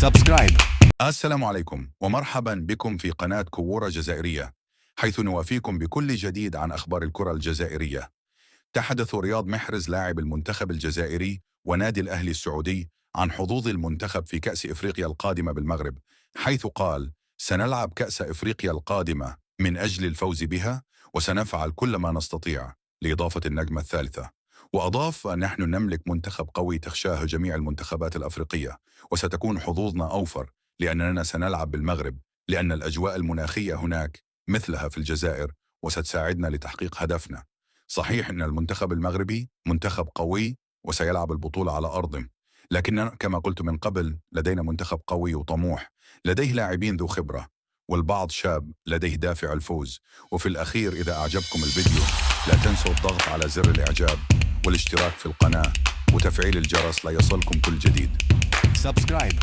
سبسكرايب. السلام عليكم ومرحبا بكم في قناة كورة جزائرية، حيث نوافيكم بكل جديد عن أخبار الكرة الجزائرية. تحدث رياض محرز لاعب المنتخب الجزائري ونادي الأهلي السعودي عن حظوظ المنتخب في كأس إفريقيا القادمة بالمغرب، حيث قال: سنلعب كأس إفريقيا القادمة من أجل الفوز بها، وسنفعل كل ما نستطيع، لإضافة النجمة الثالثة. وأضاف: نحن نملك منتخب قوي تخشاه جميع المنتخبات الأفريقية، وستكون حظوظنا أوفر لأننا سنلعب بالمغرب، لأن الأجواء المناخية هناك مثلها في الجزائر، وستساعدنا لتحقيق هدفنا. صحيح أن المنتخب المغربي منتخب قوي وسيلعب البطولة على أرضه، لكن كما قلت من قبل لدينا منتخب قوي وطموح، لديه لاعبين ذو خبرة، والبعض شاب لديه دافع الفوز. وفي الأخير، إذا أعجبكم الفيديو لا تنسوا الضغط على زر الإعجاب والاشتراك في القناة وتفعيل الجرس ليصلكم كل جديد. سبسكرايب.